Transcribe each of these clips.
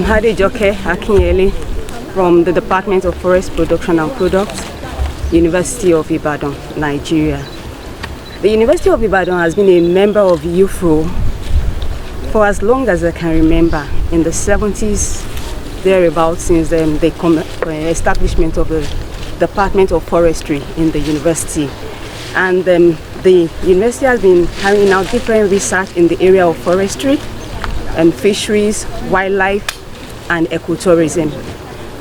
Adejoke Akinyele from the Department of Forest Production and Products, University of Ibadan, Nigeria. The University of Ibadan has been a member of UFRO for as long as I can remember, in the 70s, thereabouts, since the establishment of the Department of Forestry in the university. And the university has been carrying out different research in the area of forestry and fisheries, wildlife, and ecotourism.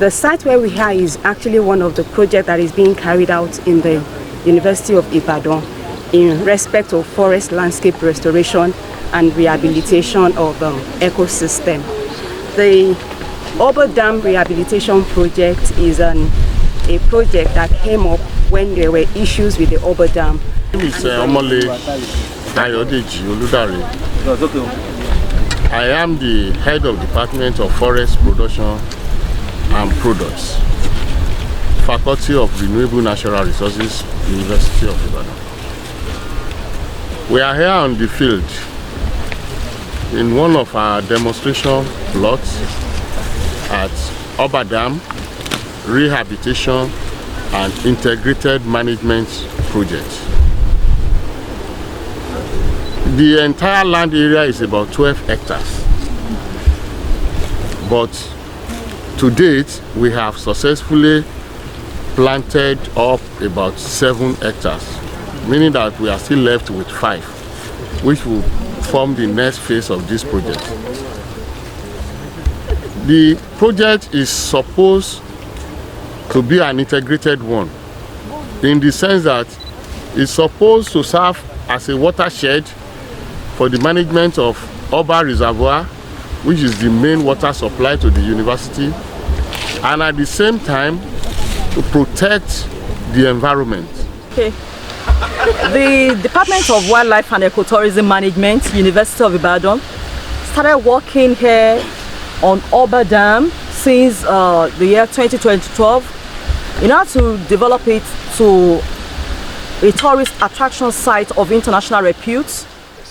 The site where we are is actually one of the projects that is being carried out in the University of Ibadan in respect of forest landscape restoration and rehabilitation of ecosystem. The Awba Dam Rehabilitation Project is a project that came up when there were issues with the Awba Dam. I am the head of Department of Forest Production and Products, Faculty of Renewable Natural Resources, University of Ibadan. We are here on the field in one of our demonstration plots at Awba Dam Rehabilitation and Integrated Management Project. The entire land area is about 12 hectares, but to date we have successfully planted up about 7 hectares, meaning that we are still left with 5, which will form the next phase of this project. The project is supposed to be an integrated one, in the sense that it's supposed to serve as a watershed for the management of Awba Reservoir, which is the main water supply to the university, and at the same time to protect the environment. Okay. The Department of Wildlife and Ecotourism Management, University of Ibadan, started working here on Awba Dam since the year 2012 in order to develop it to a tourist attraction site of international repute.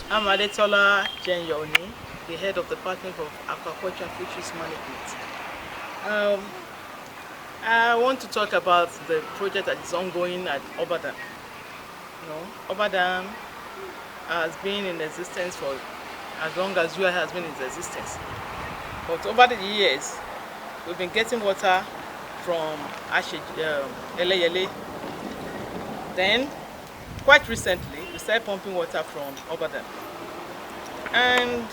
I'm Adetola Jenyoni, the head of the Department of Aquaculture and Fisheries Management. I want to talk about the project that is ongoing at Awba Dam. Awba Dam has been in existence for as long as UA has been in existence. But over the years, we've been getting water from Eleyele. Then, quite recently, we started pumping water from Awba Dam. And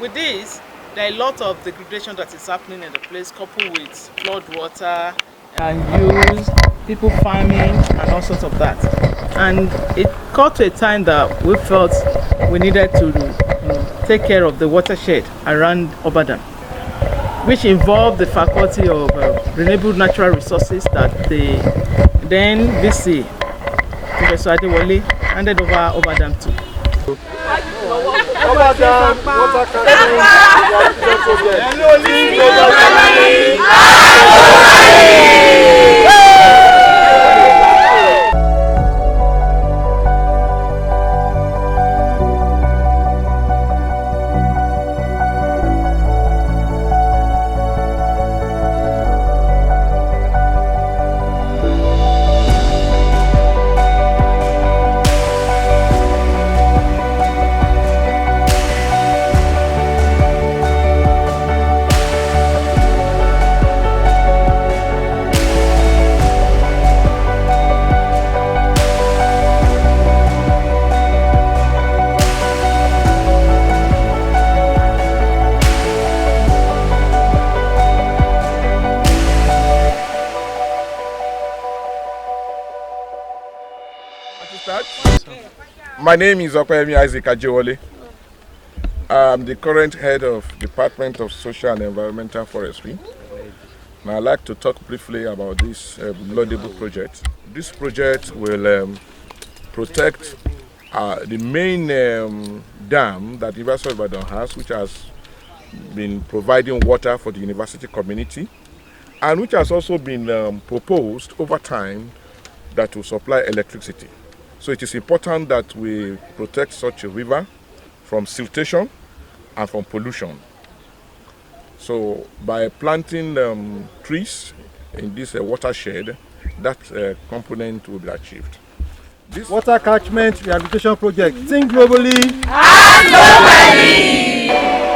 with this, there are a lot of degradation that is happening in the place, coupled with flood water and use, people farming, and all sorts of that. And it got to a time that we felt we needed to take care of the watershed around Awba Dam, which involved the Faculty of Renewable Natural Resources that the then VC, Professor Adewale, handed over Awba Dam to. Awba Dam water My name is Isaac Ajewole. I'm the current head of Department of Social and Environmental Forestry. And I'd like to talk briefly about this laudable project. This project will protect the main dam that the University of Ibadan has, which has been providing water for the university community, and which has also been proposed over time that will supply electricity. So it is important that we protect such a river from siltation and from pollution. So by planting trees in this watershed, that component will be achieved. This water catchment rehabilitation project, think globally and locally.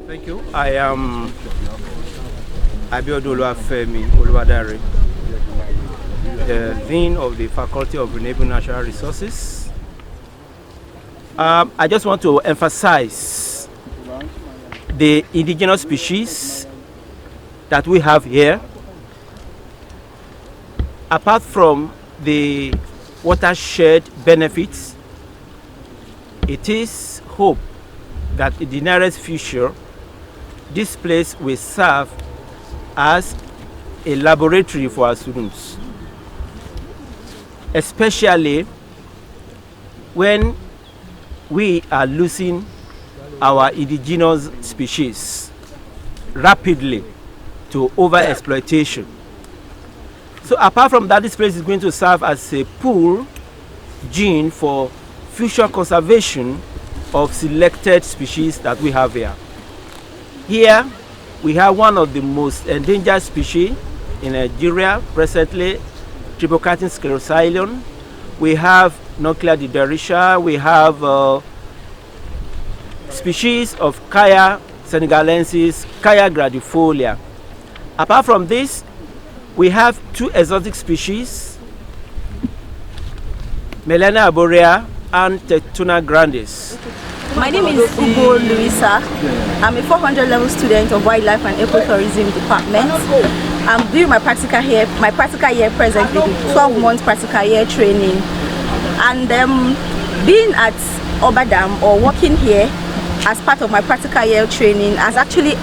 Thank you. I am Abiodun Oluwadare, the Dean of the Faculty of Renewable Natural Resources. I just want to emphasize the indigenous species that we have here. Apart from the watershed benefits, it is hope that in the nearest future, this place will serve as a laboratory for our students, especially when we are losing our indigenous species rapidly to overexploitation. So apart from that, this place is going to serve as a pool gene for future conservation of selected species that we have here. Here, we have one of the most endangered species in Nigeria presently, Tribocatin sclerosilion. We have Nuclear didertia. We have species of Kaya senegalensis, Kaya gradifolia. Apart from this, we have two exotic species, Melena arborea and Tectona grandis. My name is Ugo Luisa. I'm a 400 level student of Wildlife and Ecotourism Department. I'm doing my practical year presently, 12 months practical year training. And being at Awba Dam or working here as part of my practical year training has actually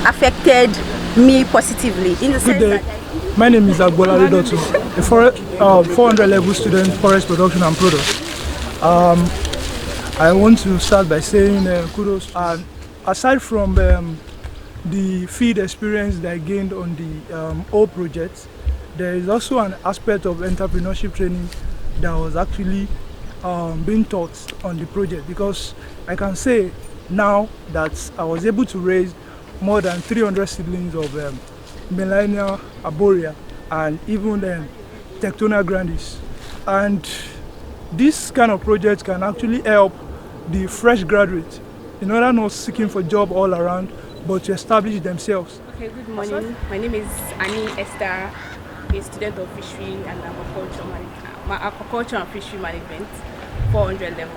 affected me positively in the sense that my name is Agbola Ridoto, a 400 level student, forest production and products. I want to start by saying kudos. And aside from the field experience that I gained on the old project, there is also an aspect of entrepreneurship training that was actually being taught on the project, because I can say now that I was able to raise more than 300 seedlings of Melena arborea and even Tectona grandis. And this kind of project can actually help the fresh graduates in order not seeking for job all around, but to establish themselves. Okay, good morning. My name is Annie Esther, a student of fishery and aquaculture and fishery management, 400 level.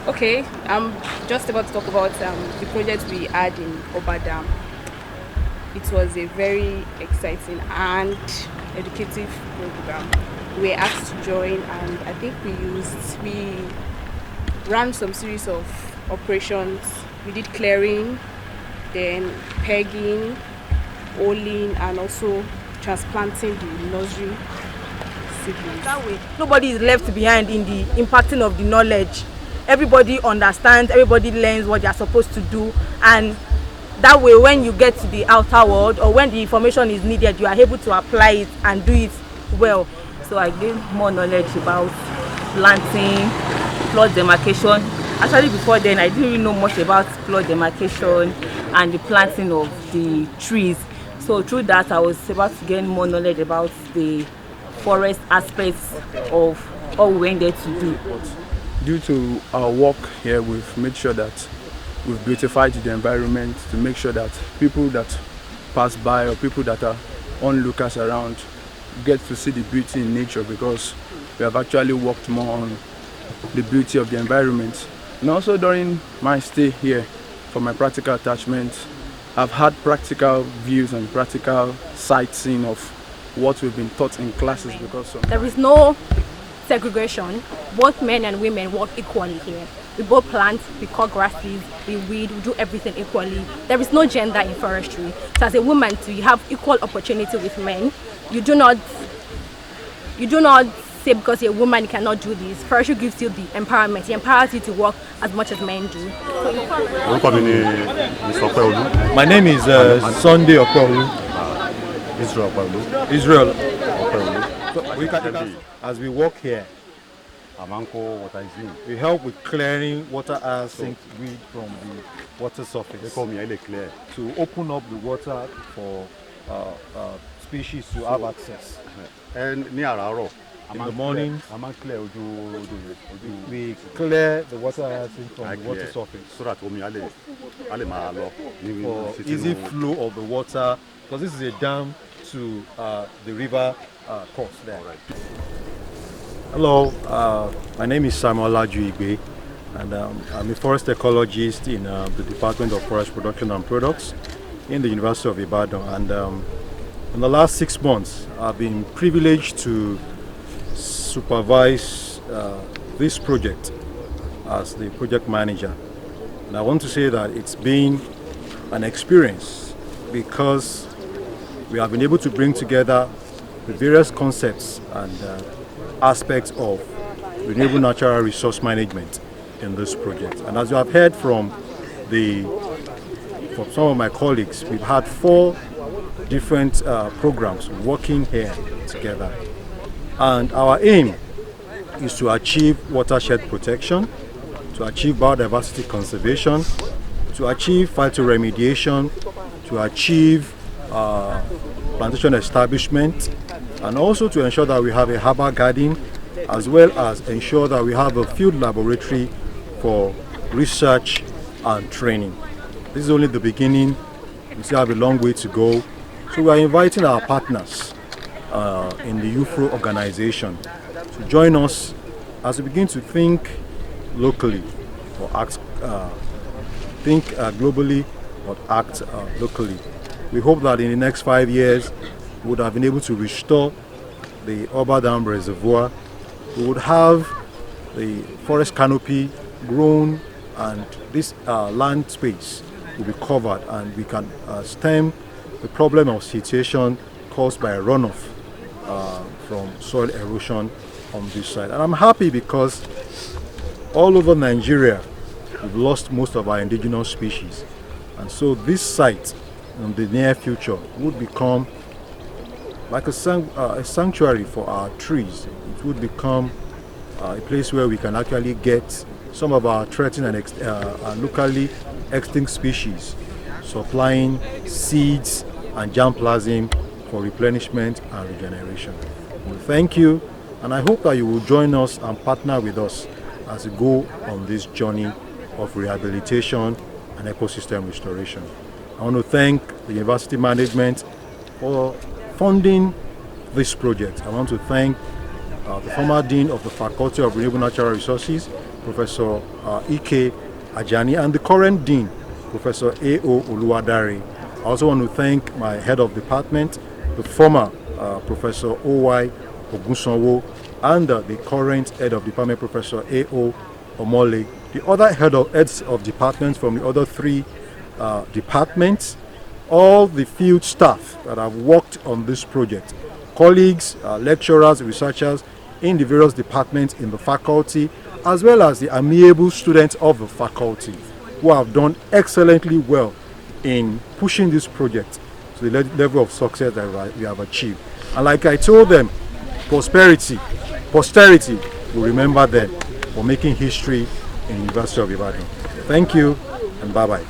Okay, I'm just about to talk about the project we had in Awba Dam. It was a very exciting and educative program. We were asked to join, and I think we ran some series of operations. We did clearing, then pegging, holing, and also transplanting the nursery seedlings. That way, nobody is left behind in the impacting of the knowledge. Everybody understands, everybody learns what they are supposed to do, and that way when you get to the outer world or when the information is needed, you are able to apply it and do it well. So I gained more knowledge about planting, plot demarcation. Actually before then I didn't really know much about plot demarcation and the planting of the trees. So through that I was able to gain more knowledge about the forest aspects of what we went there to do. Due to our work here, we've made sure that we've beautified the environment to make sure that people that pass by or people that are onlookers around get to see the beauty in nature, because we have actually worked more on the beauty of the environment. And also during my stay here for my practical attachment, I've had practical views and practical sightseeing of what we've been taught in classes, because there is no segregation. Both men and women work equally here. We both plant, we cut grasses, we weed, we do everything equally. There is no gender in forestry. So as a woman too, you have equal opportunity with men. You do not say because you're a woman you cannot do this. Forestry gives you the empowerment. It empowers you to work as much as men do. My name is Sunday Okwaolu. Israel. So as we walk here, we help with clearing water hyacinth weed from the water surface to open up the water for species to have access. And in the morning, we clear the water hyacinth from the water surface for easy flow of the water, because this is a dam to the river course there. Hello, my name is Samuel Igbe, and I'm a forest ecologist in the Department of Forest Production and Products in the University of Ibadan. And in the last 6 months, I've been privileged to supervise this project as the project manager. And I want to say that it's been an experience because we have been able to bring together the various concepts and aspects of renewable natural resource management in this project. And as you have heard from some of my colleagues, we've had 4 different programs working here together. And our aim is to achieve watershed protection, to achieve biodiversity conservation, to achieve phytoremediation, to achieve plantation establishment, and also to ensure that we have a herbal garden, as well as ensure that we have a field laboratory for research and training. This is only the beginning. We still have a long way to go. So we are inviting our partners in the UFRO organization to join us as we begin to think locally or act, think globally but act locally. We hope that in the next 5 years we would have been able to restore the Awba Dam reservoir. We would have the forest canopy grown, and this land space will be covered, and we can stem the problem of siltation caused by runoff from soil erosion on this side. And I'm happy because all over Nigeria we've lost most of our indigenous species, and so this site in the near future would become like a sanctuary for our trees. It would become a place where we can actually get some of our threatened and locally extinct species, supplying seeds and germplasm for replenishment and regeneration. Well, thank you, and I hope that you will join us and partner with us as we go on this journey of rehabilitation and ecosystem restoration. I want to thank the university management for funding this project. I want to thank the former Dean of the Faculty of Renewable Natural Resources, Professor Ike Ajani, and the current Dean, Professor A.O. Oluwadare. I also want to thank my head of department, the former Professor O.Y. Ogunsanwo, and the current head of department, Professor A.O. Omole, the other heads of departments from the other 3 departments, all the field staff that have worked on this project, colleagues, lecturers, researchers in the various departments in the faculty, as well as the amiable students of the faculty who have done excellently well in pushing this project to the level of success that we have achieved. And like I told them, posterity will remember them for making history in the University of Ibadan. Thank you, and bye-bye.